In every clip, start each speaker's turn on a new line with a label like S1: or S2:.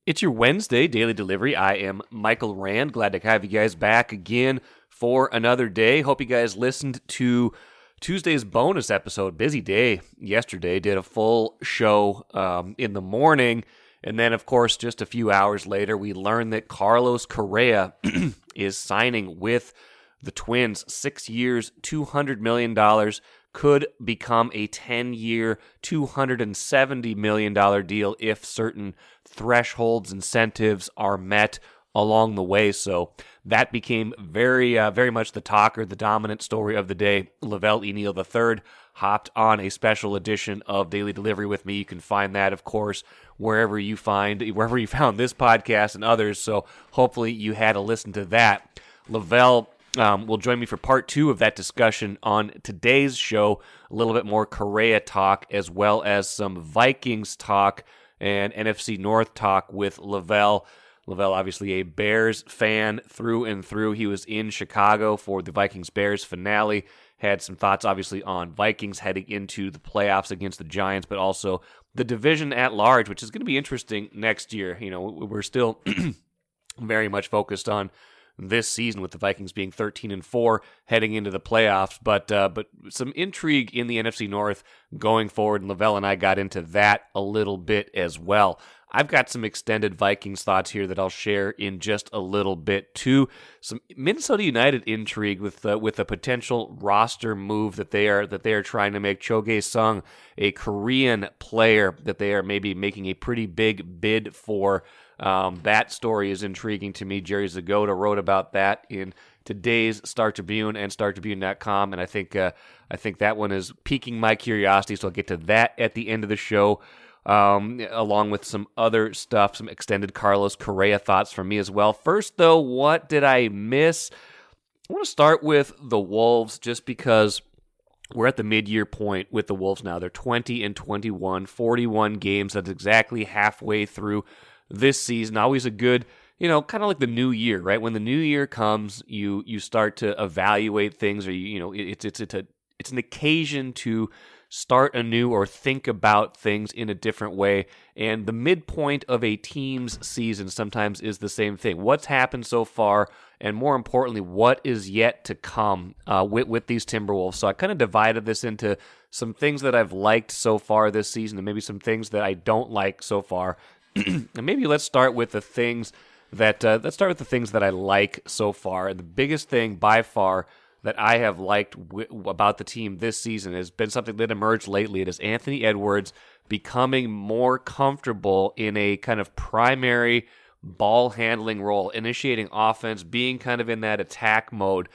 S1: It's your Wednesday daily delivery. I am Michael Rand. Glad to have you guys back again for another day. Hope you guys listened to Tuesday's bonus episode. Busy day yesterday. Did a full show in the morning. And then, of course, just a few hours later, we learned that Carlos Correa is signing with the Twins. 6 years, $200 million. Could become a 10-year, $270 million deal if certain thresholds, incentives are met along the way. So that became very much the talk or the dominant story of the day. Velle E, Neal III hopped on a special edition of Daily Delivery with me. You can find that, of course, wherever you found this podcast and others. So hopefully you had a listen to that. Velle will join me for part 2 of that discussion on today's show. A little bit more Correa talk, as well as some Vikings talk and NFC North talk with Velle. Velle, obviously a Bears fan through and through. He was in Chicago for the Vikings-Bears finale. Had some thoughts, obviously, on Vikings heading into the playoffs against the Giants, but also the division at large, which is going to be interesting next year. You know, we're still very much focused on this season with the Vikings being 13-4 heading into the playoffs, but some intrigue in the NFC North going forward, and Velle and I got into that a little bit as well. I've got some extended Vikings thoughts here that I'll share in just a little bit too. Some Minnesota United intrigue with a potential roster move that they are trying to make. Choge Sung, a Korean player that they are maybe making a pretty big bid for. That story is intriguing to me. Jerry Zgoda wrote about that in today's Star Tribune and StarTribune.com, and I think that one is piquing my curiosity. So I'll get to that at the end of the show, along with some other stuff, some extended Carlos Correa thoughts from me as well. First, though, what did I miss? I want to start with the Wolves, just because we're at the mid-year point with the Wolves now. They're 20-21, 41 games. That's exactly halfway through this season. Always a good, kind of like the new year, right? When the new year comes, you start to evaluate things, or it's an occasion to start anew or think about things in a different way. And the midpoint of a team's season sometimes is the same thing. What's happened so far, and more importantly, what is yet to come with these Timberwolves. So I kind of divided this into some things that I've liked so far this season, and maybe some things that I don't like so far. And maybe let's start with the things that I like so far. And the biggest thing by far that I have liked about the team this season has been something that emerged lately. It is Anthony Edwards becoming more comfortable in a kind of primary ball handling role, initiating offense, being kind of in that attack mode.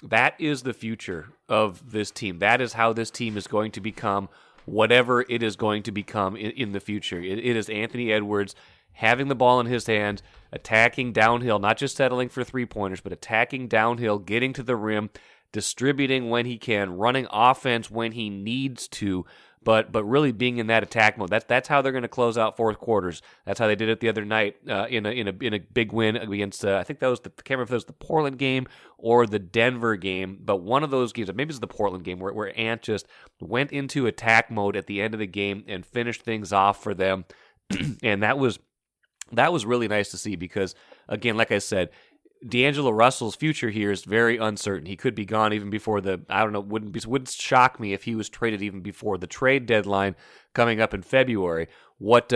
S1: That is the future of this team. That is how this team is going to become whatever it is going to become in the future. It is Anthony Edwards having the ball in his hands, attacking downhill, not just settling for three-pointers, but attacking downhill, getting to the rim, distributing when he can, running offense when he needs to, but really being in that attack mode. That's how they're going to close out fourth quarters. That's how they did it the other night in a big win against I think that was I can't remember if that was the Portland game or the Denver game, but one of those games, maybe it's the Portland game, where Ant just went into attack mode at the end of the game and finished things off for them. And that was really nice to see, because again, like I said, D'Angelo Russell's future here is very uncertain. He could be gone even before wouldn't shock me if he was traded even before the trade deadline coming up in February. What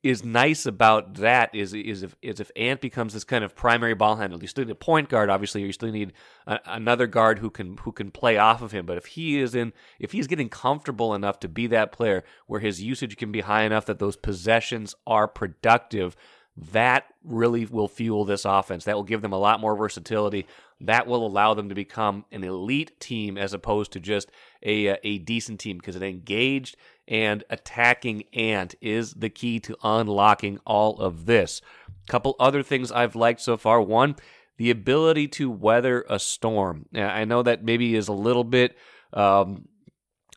S1: is nice about that is if Ant becomes this kind of primary ball handler, you still need a point guard, obviously, or you still need another guard who can play off of him. But if he's getting comfortable enough to be that player where his usage can be high enough that those possessions are productive, that really will fuel this offense. That will give them a lot more versatility. That will allow them to become an elite team as opposed to just a decent team, because an engaged and attacking Ant is the key to unlocking all of this. A couple other things I've liked so far. One, the ability to weather a storm. I know that maybe is a little bit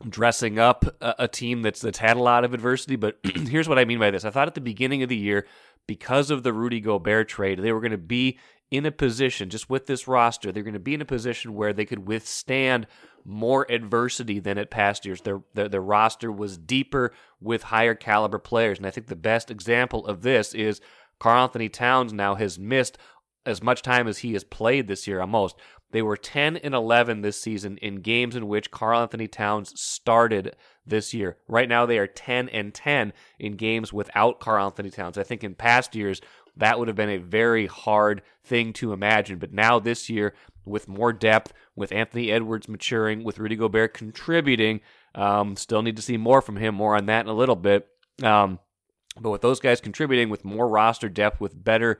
S1: dressing up a team that's had a lot of adversity, but here's what I mean by this. I thought at the beginning of the year, because of the Rudy Gobert trade, they were going to be in a position, just with this roster, they're going to be in a position where they could withstand more adversity than at past years. Their roster was deeper with higher caliber players. And I think the best example of this is Karl-Anthony Towns now has missed as much time as he has played this year almost. They were 10-11 this season in games in which Karl-Anthony Towns started this year. Right now they are 10-10 in games without Karl-Anthony Towns. I think in past years that would have been a very hard thing to imagine. But now this year, with more depth, with Anthony Edwards maturing, with Rudy Gobert contributing, still need to see more from him. More on that in a little bit. But with those guys contributing, with more roster depth, with better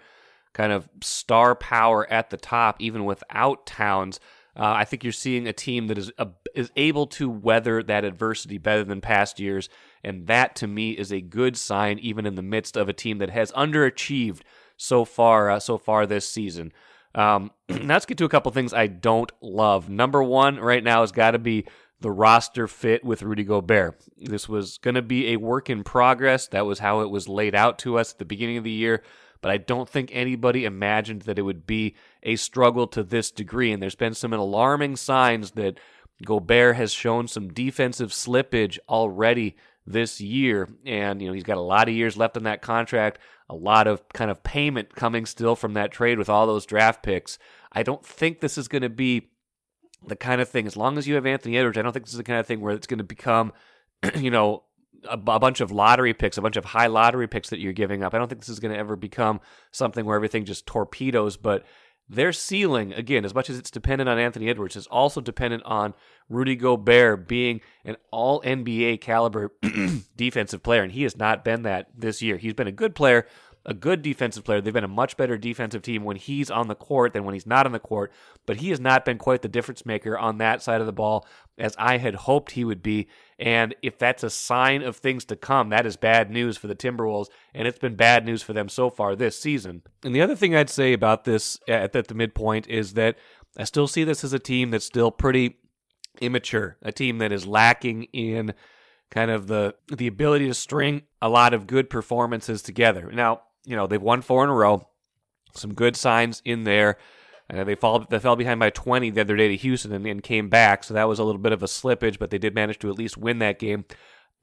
S1: kind of star power at the top, even without Towns, I think you're seeing a team that is able to weather that adversity better than past years, and that to me is a good sign, even in the midst of a team that has underachieved so far this season. Now let's get to a couple things I don't love. Number one right now has got to be the roster fit with Rudy Gobert. This was going to be a work in progress. That was how it was laid out to us at the beginning of the year. But I don't think anybody imagined that it would be a struggle to this degree. And there's been some alarming signs that Gobert has shown some defensive slippage already this year. And, he's got a lot of years left on that contract, a lot of kind of payment coming still from that trade with all those draft picks. I don't think this is going to be the kind of thing, as long as you have Anthony Edwards, I don't think this is the kind of thing where it's going to become, a bunch of lottery picks, a bunch of high lottery picks that you're giving up. I don't think this is going to ever become something where everything just torpedoes, but their ceiling, again, as much as it's dependent on Anthony Edwards, is also dependent on Rudy Gobert being an all-NBA caliber defensive player, and he has not been that this year. He's been a good player, a good defensive player. They've been a much better defensive team when he's on the court than when he's not on the court, but he has not been quite the difference maker on that side of the ball as I had hoped he would be. And if that's a sign of things to come, that is bad news for the Timberwolves, and it's been bad news for them so far this season. And the other thing I'd say about this at the midpoint is that I still see this as a team that's still pretty immature, a team that is lacking in kind of the ability to string a lot of good performances together. Now, they've won 4 in a row, some good signs in there. They fell behind by 20 the other day to Houston and came back, so that was a little bit of a slippage, but they did manage to at least win that game.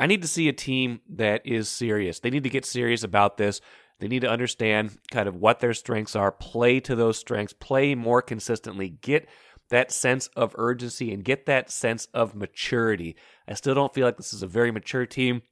S1: I need to see a team that is serious. They need to get serious about this. They need to understand kind of what their strengths are, play to those strengths, play more consistently, get that sense of urgency and get that sense of maturity. I still don't feel like this is a very mature team.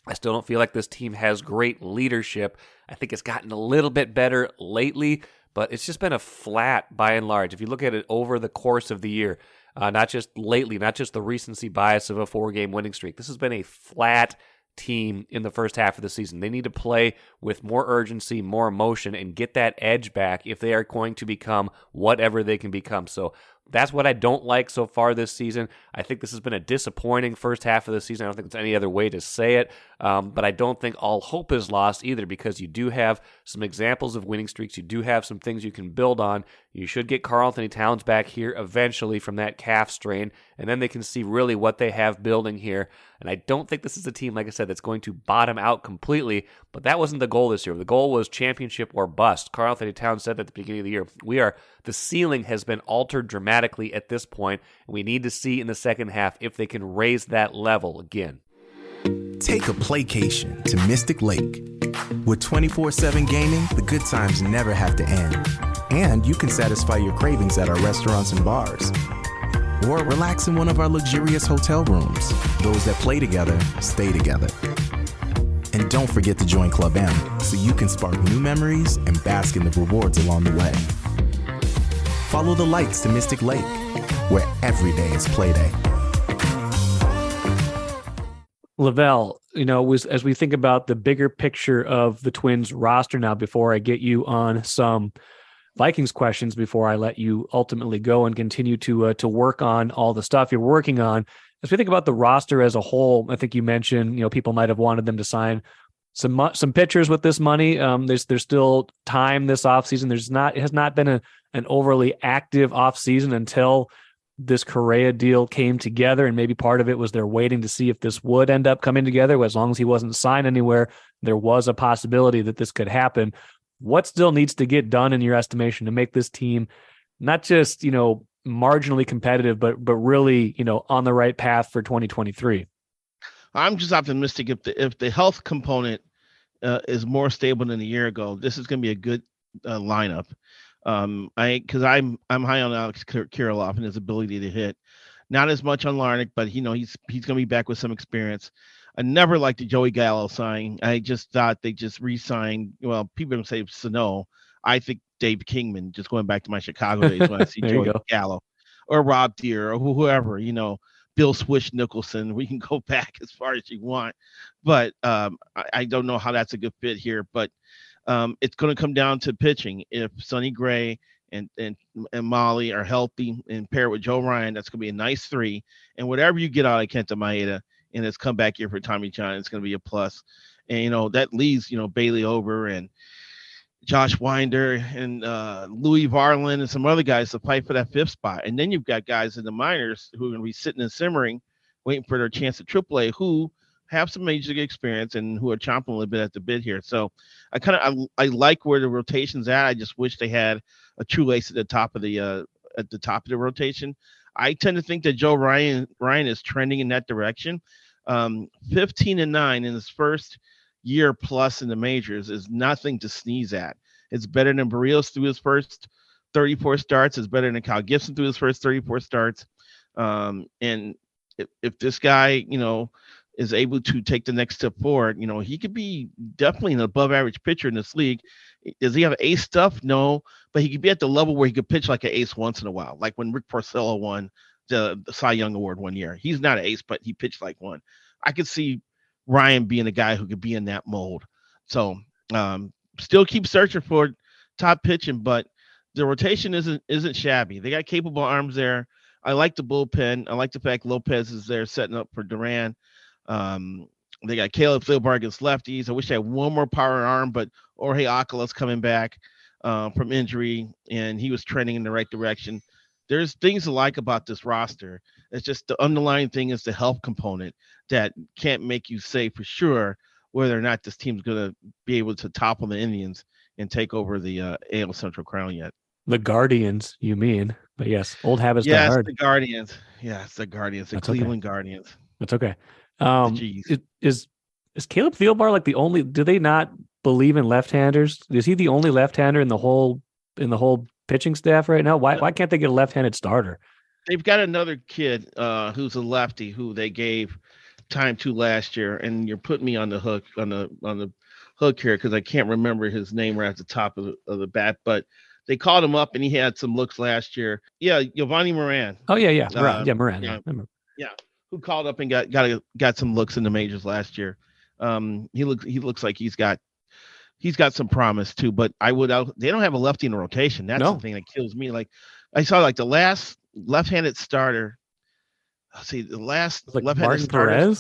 S1: I still don't feel like this team has great leadership. I think it's gotten a little bit better lately, but it's just been a flat by and large. If you look at it over the course of the year, not just lately, not just the recency bias of a 4-game winning streak, this has been a flat team in the first half of the season. They need to play with more urgency, more emotion, and get that edge back if they are going to become whatever they can become. So that's what I don't like so far this season. I think this has been a disappointing first half of the season. I don't think there's any other way to say it, but I don't think all hope is lost either, because you do have some examples of winning streaks. You do have some things you can build on. You should get Karl-Anthony Towns back here eventually from that calf strain, and then they can see really what they have building here. And I don't think this is a team, like I said, that's going to bottom out completely, but that wasn't the goal this year. The goal was championship or bust. Karl-Anthony Towns said at the beginning of the year, the ceiling has been altered dramatically at this point, and we need to see in the second half if they can raise that level again.
S2: Take a playcation to Mystic Lake. With 24/7 gaming, the good times never have to end. And you can satisfy your cravings at our restaurants and bars. Or relax in one of our luxurious hotel rooms. Those that play together, stay together. And don't forget to join Club M so you can spark new memories and bask in the rewards along the way. Follow the lights to Mystic Lake, where every day is play day.
S3: Lavelle, as we think about the bigger picture of the Twins roster now, before I get you on some Vikings questions, before I let you ultimately go and continue to work on all the stuff you're working on, as we think about the roster as a whole, I think you mentioned, people might have wanted them to sign some pitchers with this money. There's still time this offseason. It has not been an overly active offseason until this Correa deal came together, and maybe part of it was they're waiting to see if this would end up coming together. As long as he wasn't signed anywhere, there was a possibility that this could happen. What still needs to get done in your estimation to make this team not just, marginally competitive, but really, on the right path for 2023.
S4: I'm just optimistic if the health component is more stable than a year ago, this is going to be a good lineup. Because I'm high on Alex Kirilloff and his ability to hit. Not as much on Larnach, but he's going to be back with some experience. I never liked the Joey Gallo sign. I just thought they just re-signed. Well, people don't say Sano. I think Dave Kingman. Just going back to my Chicago days when I see Joey Gallo, or Rob Deere, or whoever. Bill Swish Nicholson. We can go back as far as you want, but I don't know how that's a good fit here. But it's going to come down to pitching. If Sonny Gray and Molly are healthy and pair with Joe Ryan, that's going to be a nice 3. And whatever you get out of Kenta Maeda in his comeback year for Tommy John, it's going to be a plus. And, that leaves, Bailey Over and Josh Winder and Louis Varlin and some other guys to fight for that 5th spot. And then you've got guys in the minors who are going to be sitting and simmering, waiting for their chance at AAA, who have some major league experience and who are chomping a little bit at the bit here. So I like where the rotation's at. I just wish they had a true ace at the top of the rotation. I tend to think that Joe Ryan is trending in that direction. 15-9 in his first year plus in the majors is nothing to sneeze at. It's better than Barrios through his first 34 starts. It's better than Kyle Gibson through his first 34 starts. And if this guy, is able to take the next step forward, he could be definitely an above average pitcher in this league. Does he have ace stuff? No, but he could be at the level where he could pitch like an ace once in a while, like when Rick Porcello won the Cy Young Award one year. He's not an ace, but he pitched like one. I could see Ryan being a guy who could be in that mold. So still keep searching for top pitching, but the rotation isn't shabby. They got capable arms there. I like the bullpen. I like the fact Lopez is there setting up for Duran. They got Caleb Thielbar against lefties. I wish they had one more power arm, but Jorge Alcala's coming back from injury, and he was trending in the right direction. There's things to like about this roster. It's just the underlying thing is the health component that can't make you say for sure whether or not this team's going to be able to topple the Indians and take over the AL Central crown yet.
S3: The Guardians, you mean? But yes, old habits die
S4: hard.
S3: hard.
S4: The Guardians. Yes, the Guardians. The That's Cleveland Guardians.
S3: That's okay. Is Caleb Thielbar like the only? Do they not believe in left-handers? Is he the only left-hander in the whole pitching staff right now? Why can't they get a left-handed starter?
S4: They've got another kid who's a lefty who they gave time to last year, and you're putting me on the hook on the hook here because I can't remember his name right at the top of the bat, but they called him up and he had some looks last year. Yeah, Giovanni Moran.
S3: Oh yeah, Moran.
S4: Yeah. Who called up and got some looks in the majors last year. He looks like he's got some promise too, but they don't have a lefty in the rotation. That's the thing that kills me. Like I saw like the last left-handed starter. The last left-handed starter.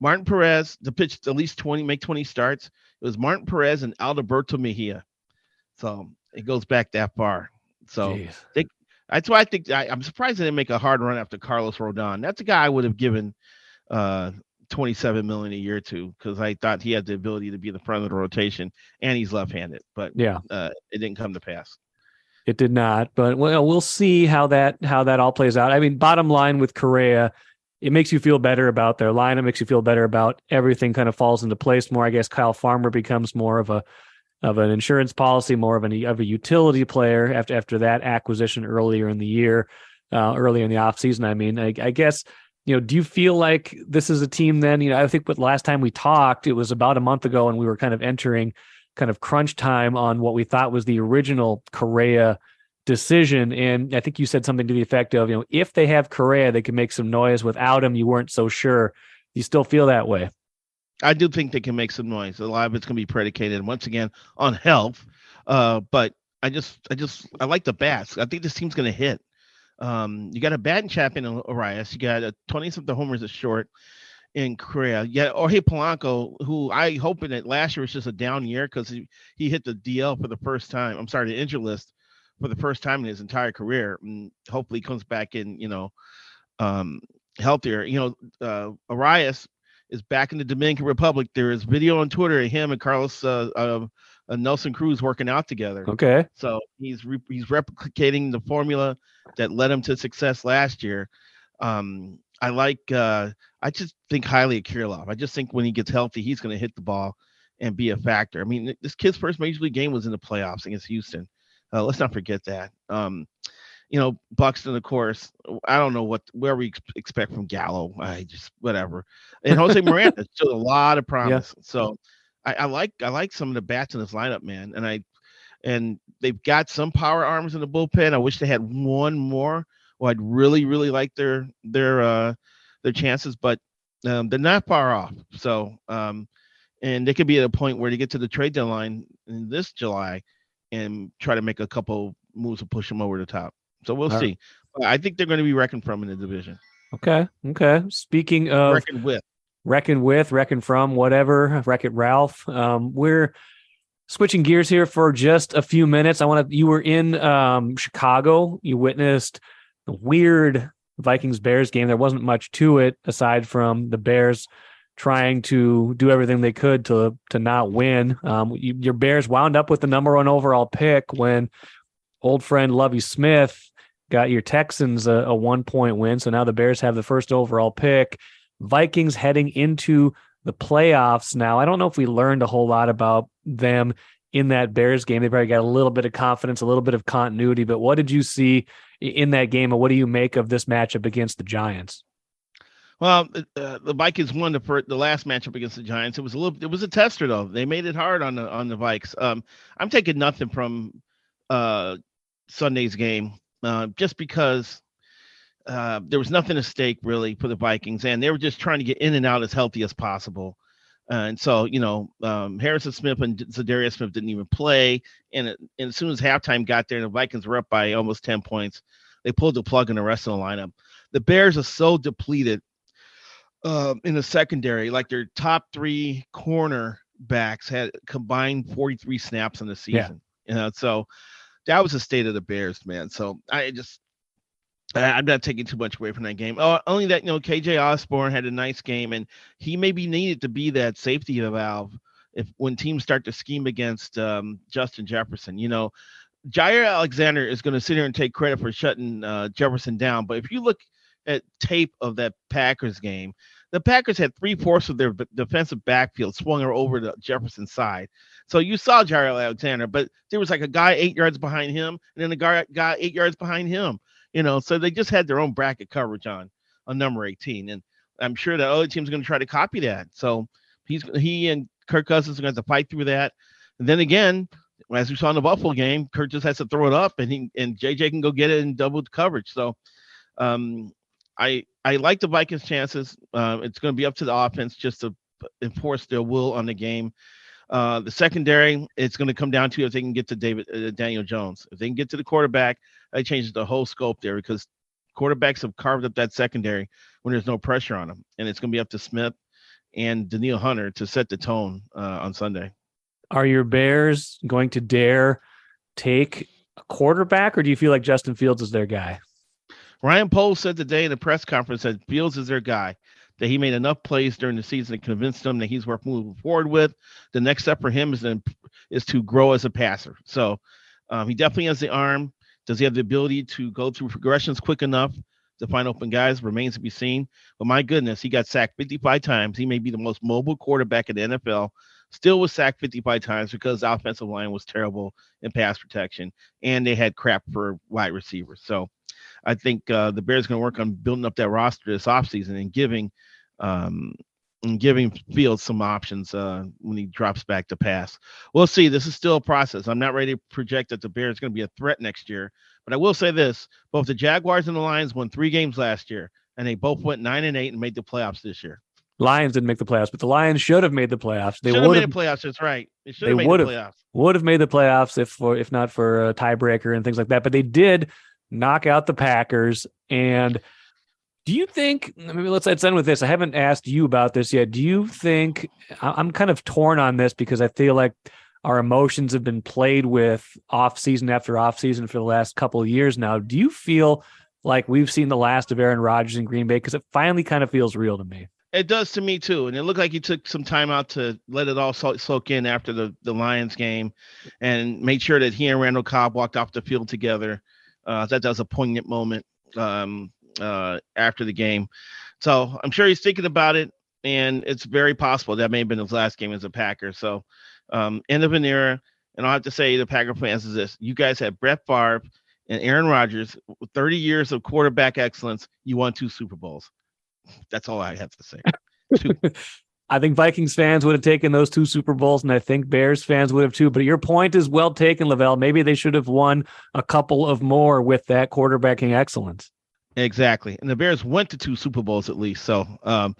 S4: Martin Perez, the pitch at least 20 starts. It was Martin Perez and Alberto Mejia. So it goes back that far. So that's why I think I'm surprised they didn't make a hard run after Carlos Rodon. That's a guy I would have given $27 million a year to because I thought he had the ability to be the front of the rotation and he's left-handed. But it didn't come to pass.
S3: It did not. But we'll see how that all plays out. I mean, bottom line with Correa, it makes you feel better about their line. It makes you feel better about everything. Kind of falls into place more. I guess Kyle Farmer becomes more of an insurance policy, more of a utility player after that acquisition earlier in the year, earlier in the offseason. I mean, I guess, do you feel like this is a team then, I think the last time we talked, it was about a month ago and we were kind of entering kind of crunch time on what we thought was the original Correa decision. And I think you said something to the effect of, if they have Correa, they can make some noise. Without him, you weren't so sure. You still feel that way?
S4: I do think they can make some noise. A lot of it's going to be predicated once again on health. But I like the bats. I think this team's going to hit. You got a batting champion in Arias. You got a 20-something homers at short in Correa. Yeah, Jorge Polanco, who I hoping that last year was just a down year because he hit the DL for the first time. I'm sorry, the injured list for the first time in his entire career. And hopefully he comes back in, healthier. Arias is back in the Dominican Republic. There is video on Twitter of him and Carlos Nelson Cruz working out together.
S3: Okay.
S4: So he's replicating the formula that led him to success last year. I just think highly of Kirilov. I just think when he gets healthy, he's going to hit the ball and be a factor. I mean, this kid's first major league game was in the playoffs against Houston. Let's not forget that. Buxton, of course. I don't know where we expect from Gallo. I just whatever. And Jose Miranda showed a lot of promise. Yeah. So I like some of the bats in this lineup, man. And they've got some power arms in the bullpen. I wish they had one more. Well, I'd really, really like their chances, but they're not far off. So and they could be at a point where they get to the trade deadline in this July and try to make a couple moves to push them over the top. So we'll see. But I think they're going to be reckoned from in the division.
S3: Okay. Speaking of reckon from, whatever, Wreck-It Ralph. We're switching gears here for just a few minutes. You were in Chicago. You witnessed the weird Vikings-Bears game. There wasn't much to it aside from the Bears trying to do everything they could to not win. Your Bears wound up with the number 1 overall pick when old friend Lovie Smith got your Texans a 1-point win. So now the Bears have the first overall pick. Vikings heading into the playoffs now. I don't know if we learned a whole lot about them in that Bears game. They probably got a little bit of confidence, a little bit of continuity. But what did you see in that game, and what do you make of this matchup against the Giants?
S4: Well, the Vikings won the last matchup against the Giants. It was a tester though. They made it hard on the Vikes. I'm taking nothing from Sunday's game. Just because there was nothing at stake really for the Vikings, and they were just trying to get in and out as healthy as possible. And so, Harrison Smith and Zadarius Smith didn't even play. And as soon as halftime got there and the Vikings were up by almost 10 points, they pulled the plug in the rest of the lineup. The Bears are so depleted in the secondary. Like their top 3 cornerbacks had combined 43 snaps in the season. Yeah. So that was the state of the Bears, man. So I'm not taking too much away from that game. Only that, KJ Osborne had a nice game, and he maybe needed to be that safety valve when teams start to scheme against Justin Jefferson. Jair Alexander is going to sit here and take credit for shutting Jefferson down. But if you look at tape of that Packers game, the Packers had 3/4 of their defensive backfield swung over to Jefferson's side. So you saw Jair Alexander, but there was like a guy 8 yards behind him, and then a guy 8 yards behind him. So they just had their own bracket coverage on number 18, and I'm sure that other teams are going to try to copy that. So he and Kirk Cousins are going to have to fight through that. And then again, as we saw in the Buffalo game, Kirk just has to throw it up, and JJ can go get it in double coverage. So I like the Vikings' chances. It's going to be up to the offense just to enforce their will on the game. The secondary, it's going to come down to if they can get to Daniel Jones. If they can get to the quarterback, that changes the whole scope there, because quarterbacks have carved up that secondary when there's no pressure on them. And it's going to be up to Smith and Daniil Hunter to set the tone on Sunday.
S3: Are your Bears going to dare take a quarterback, or do you feel like Justin Fields is their guy?
S4: Ryan Poles said today in a press conference that Fields is their guy, that he made enough plays during the season to convince them that he's worth moving forward with. The next step for him is to grow as a passer. So he definitely has the arm. Does he have the ability to go through progressions quick enough to find open guys? Remains to be seen. But my goodness, he got sacked 55 times. He may be the most mobile quarterback in the NFL. Still was sacked 55 times because the offensive line was terrible in pass protection, and they had crap for wide receivers. So I think the Bears are going to work on building up that roster this offseason and giving Fields some options when he drops back to pass. We'll see. This is still a process. I'm not ready to project that the Bears are going to be a threat next year, but I will say this: both the Jaguars and the Lions won 3 games last year, and they both went 9-8 and made the playoffs this year.
S3: Lions didn't make the playoffs, but the Lions should have made the playoffs. They
S4: should have made the playoffs. That's right. They should have made the playoffs.
S3: Would have made the playoffs if not for a tiebreaker and things like that. But they did knock out the Packers. And do you think, maybe let's end with this. I haven't asked you about this yet. Do you think, I'm kind of torn on this because I feel like our emotions have been played with off season after off season for the last couple of years now. Do you feel like we've seen the last of Aaron Rodgers in Green Bay? Because it finally kind of feels real to me.
S4: It does to me too, and it looked like he took some time out to let it all soak in after the Lions game, and made sure that he and Randall Cobb walked off the field together. That was a poignant moment after the game. So I'm sure he's thinking about it, and it's very possible that may have been his last game as a Packer. So end of an era, and I'll have to say to the Packer fans is this: you guys had Brett Favre and Aaron Rodgers, 30 years of quarterback excellence. You won 2 Super Bowls. That's all I have to say.
S3: I think Vikings fans would have taken those 2 Super Bowls, and I think Bears fans would have too. But your point is well taken, Lavelle. Maybe they should have won a couple of more with that quarterbacking excellence.
S4: Exactly. And the Bears went to 2 Super Bowls at least. So, I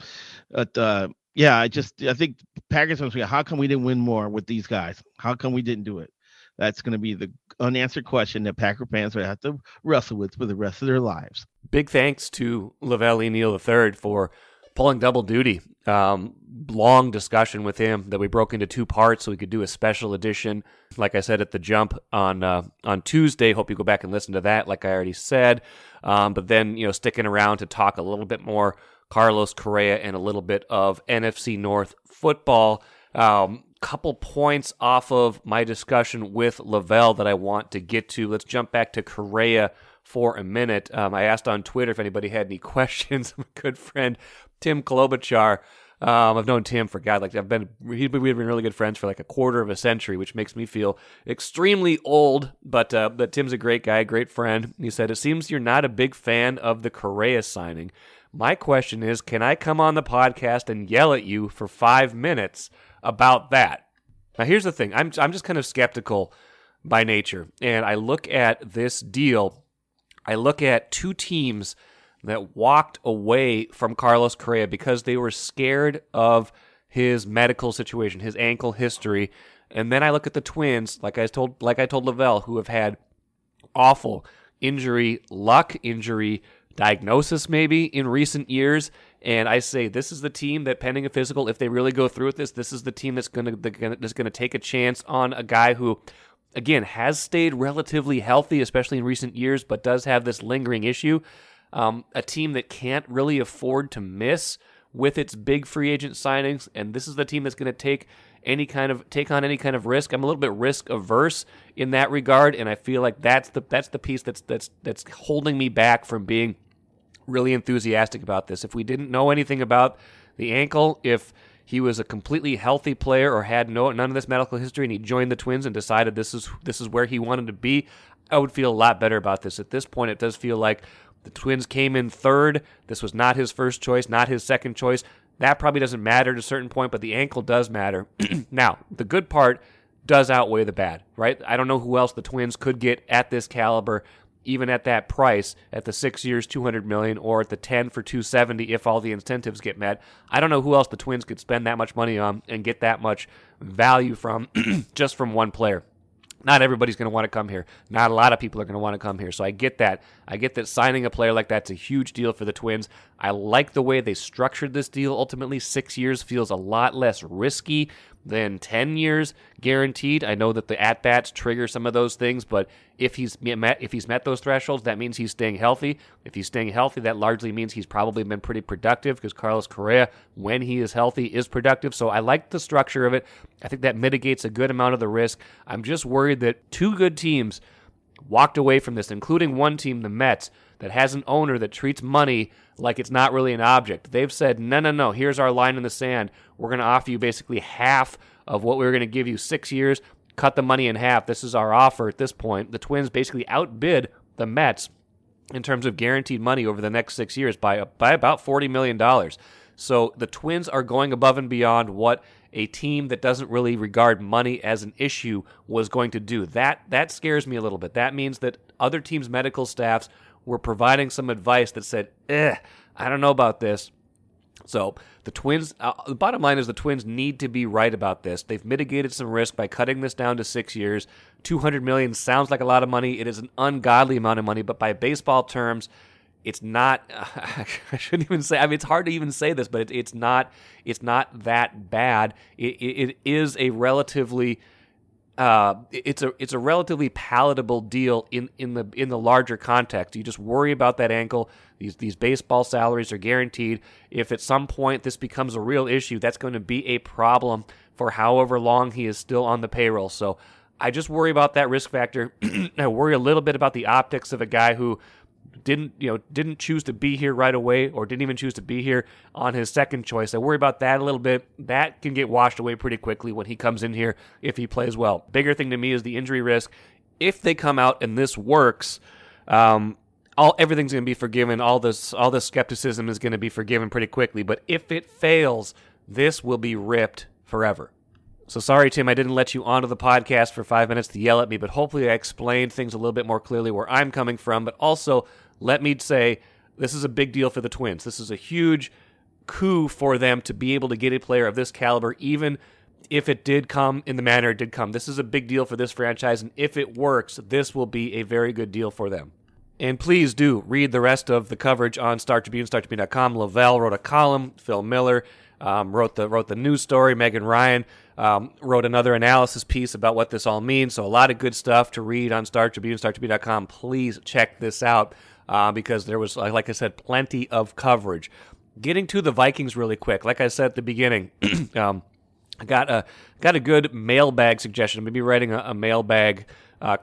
S4: think Packers fans, how come we didn't win more with these guys? How come we didn't do it? That's going to be the unanswered question that Packer fans will have to wrestle with for the rest of their lives.
S1: Big thanks to Velle E, Neal III for pulling double duty. Long discussion with him that we broke into 2 parts so we could do a special edition. Like I said at the jump on Tuesday. Hope you go back and listen to that, like I already said. But then, sticking around to talk a little bit more Carlos Correa and a little bit of NFC North football. Couple points off of my discussion with Lavelle that I want to get to. Let's jump back to Correa for a minute. I asked on Twitter if anybody had any questions. My good friend Tim Klobuchar. I've known Tim for we've been really good friends for like a quarter of a century, which makes me feel extremely old. But Tim's a great guy, great friend. He said, "It seems you're not a big fan of the Correa signing. My question is, can I come on the podcast and yell at you for 5 minutes about that?" Now, here's the thing. I'm just kind of skeptical by nature, and I look at this deal. I look at 2 teams that walked away from Carlos Correa because they were scared of his medical situation, his ankle history. And then I look at the Twins, like I told Lavelle, who have had awful injury luck, injury diagnosis maybe in recent years. And I say this is the team that, pending a physical, if they really go through with this is the team that's going to take a chance on a guy who, again, has stayed relatively healthy, especially in recent years, but does have this lingering issue. A team that can't really afford to miss with its big free agent signings, and this is the team that's going to take on any kind of risk. I'm a little bit risk averse in that regard, and I feel like that's the piece that's holding me back from being really enthusiastic about this. If we didn't know anything about the ankle, if he was a completely healthy player or had none of this medical history, and he joined the Twins and decided this is where he wanted to be, I would feel a lot better about this. At this point, it does feel like the Twins came in third. This was not his first choice, not his second choice. That probably doesn't matter to a certain point, but the ankle does matter. Now, the good part does outweigh the bad, right? I don't know who else the Twins could get at this caliber, even at that price, at the 6 years, $200 million, or at the 10 for $270 if all the incentives get met. I don't know who else the Twins could spend that much money on and get that much value from just from one player. Not everybody's going to want to come here. Not a lot of people are going to want to come here. So I get that. I get that signing a player like that's a huge deal for the Twins. I like the way they structured this deal. Ultimately, 6 years feels a lot less risky than 10 years guaranteed. I know that the at-bats trigger some of those things, but if he's met those thresholds, that means he's staying healthy. If he's staying healthy, that largely means he's probably been pretty productive, because Carlos Correa, when he is healthy, is productive. So I like the structure of it. I think that mitigates a good amount of the risk. I'm just worried that 2 good teams walked away from this, including one team, the Mets, that has an owner that treats money like it's not really an object. They've said, no, here's our line in the sand. We're going to offer you basically half of what we were going to give you 6 years. Cut the money in half. This is our offer at this point. The Twins basically outbid the Mets in terms of guaranteed money over the next 6 years by about $40 million. So the Twins are going above and beyond what a team that doesn't really regard money as an issue was going to do. That scares me a little bit. That means that other teams' medical staffs were providing some advice that said, I don't know about this. So the Twins, the bottom line is the Twins need to be right about this. They've mitigated some risk by cutting this down to 6 years. $200 million sounds like a lot of money. It is an ungodly amount of money, but by baseball terms, it's not. I shouldn't even say. I mean, it's hard to even say this, but it's not that bad. It is a relatively it's a relatively palatable deal in the larger context. You just worry about that ankle. These baseball salaries are guaranteed. If at some point this becomes a real issue, that's going to be a problem for however long he is still on the payroll. So I just worry about that risk factor. I worry a little bit about the optics of a guy who didn't choose to be here right away, or didn't even choose to be here on his second choice. I worry about that a little bit. That can get washed away pretty quickly when he comes in here if he plays well. Bigger thing to me is the injury risk. If they come out and this works, everything's going to be forgiven. All this skepticism is going to be forgiven pretty quickly. But if it fails, this will be ripped forever. So sorry, Tim, I didn't let you onto the podcast for 5 minutes to yell at me, but hopefully I explained things a little bit more clearly where I'm coming from. But also, let me say, this is a big deal for the Twins. This is a huge coup for them to be able to get a player of this caliber, even if it did come in the manner it did come. This is a big deal for this franchise, and if it works, this will be a very good deal for them. And please do read the rest of the coverage on Star Tribune, StarTribune.com. Lavelle wrote a column. Phil Miller wrote the news story. Megan Ryan wrote another analysis piece about what this all means. So a lot of good stuff to read on Star Tribune, StarTribune.com. Please check this out because there was, like I said, plenty of coverage. Getting to the Vikings really quick. Like I said at the beginning, I got a good mailbag suggestion. I'm going to be writing a mailbag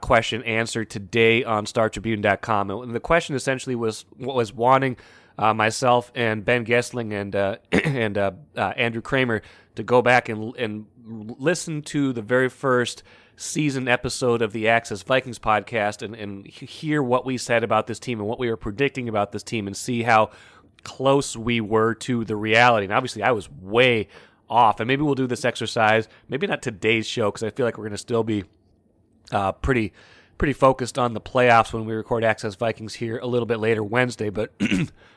S1: question answer today on StarTribune.com. And the question essentially was wanting myself and Ben Gessling and Andrew Kramer to go back and listen to the very first season episode of the Access Vikings podcast and hear what we said about this team and what we were predicting about this team and see how close we were to the reality. And obviously I was way off. And maybe we'll do this exercise, maybe not today's show, because I feel like we're going to still be pretty focused on the playoffs when we record Access Vikings here a little bit later Wednesday. But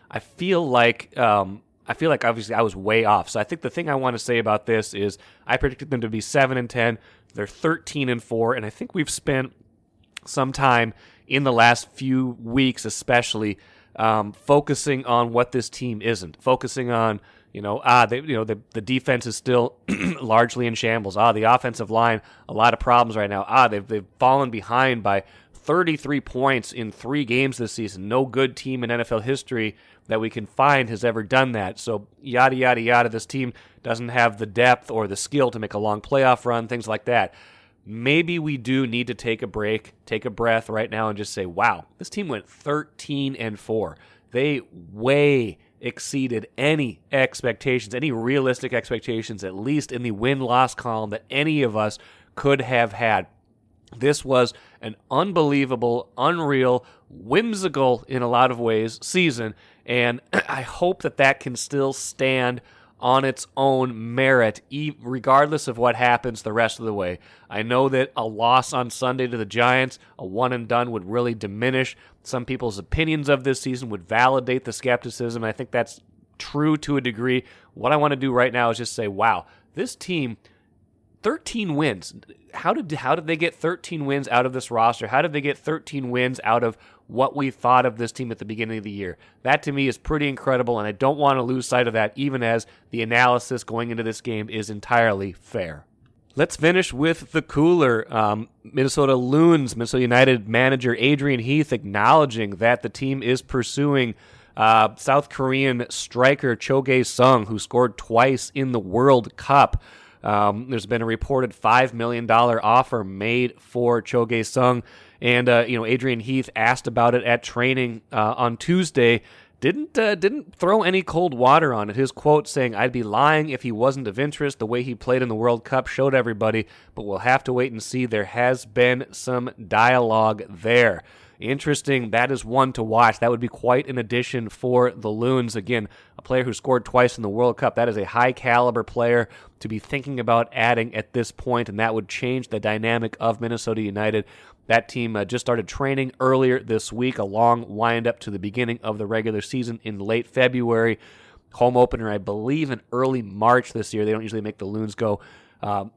S1: I feel like obviously I was way off. So I think the thing I want to say about this is I predicted them to be 7-10. They're 13-4, and I think we've spent some time in the last few weeks, especially focusing on what this team isn't. Focusing on the defense is still largely in shambles. The offensive line, a lot of problems right now. They've fallen behind by 33 points in 3 games this season. No good team in NFL history that we can find has ever done that. So yada, yada, yada. This team doesn't have the depth or the skill to make a long playoff run, things like that. Maybe we do need to take a break, take a breath right now and just say, wow, this team went 13-4. They way exceeded any expectations, any realistic expectations, at least in the win-loss column that any of us could have had. This was an unbelievable, unreal, whimsical in a lot of ways season, and I hope that can still stand on its own merit, regardless of what happens the rest of the way. I know that a loss on Sunday to the Giants, a one and done, would really diminish some people's opinions of this season, would validate the skepticism. I think that's true to a degree. What I want to do right now is just say, wow, this team, 13 wins. How did they get 13 wins out of this roster? How did they get 13 wins out of what we thought of this team at the beginning of the year? That to me is pretty incredible, and I don't want to lose sight of that, even as the analysis going into this game is entirely fair. Let's finish with the cooler. Minnesota Loons, Minnesota United manager Adrian Heath acknowledging that the team is pursuing South Korean striker Cho Gae-sung, who scored twice in the World Cup. There's been a reported $5 million offer made for Cho Gae-sung, and Adrian Heath asked about it at training on Tuesday. Didn't throw any cold water on it. His quote saying, "I'd be lying if he wasn't of interest. The way he played in the World Cup showed everybody, but we'll have to wait and see. There has been some dialogue there." Interesting. That is one to watch. That would be quite an addition for the Loons. Again, a player who scored twice in the World Cup. That is a high-caliber player to be thinking about adding at this point, and that would change the dynamic of Minnesota United. That team just started training earlier this week, a long wind-up to the beginning of the regular season in late February. Home opener, I believe, in early March this year. They don't usually make the Loons go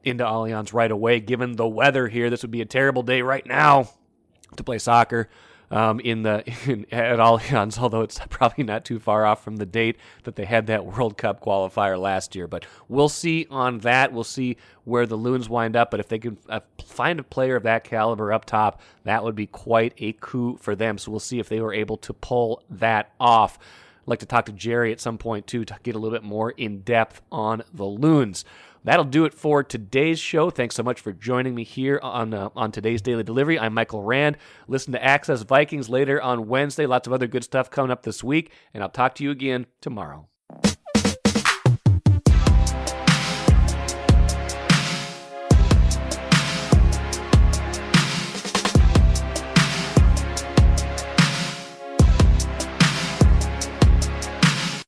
S1: into Allianz right away. Given the weather here, this would be a terrible day right now to play soccer. at all hands, although it's probably not too far off from the date that they had that World Cup qualifier last year. But we'll see on that. We'll see where the Loons wind up. But if they can find a player of that caliber up top, that would be quite a coup for them. So we'll see if they were able to pull that off. I'd like to talk to Jerry at some point, too, to get a little bit more in depth on the Loons. That'll do it for today's show. Thanks so much for joining me here on today's Daily Delivery. I'm Michael Rand. Listen to Access Vikings later on Wednesday. Lots of other good stuff coming up this week, and I'll talk to you again tomorrow.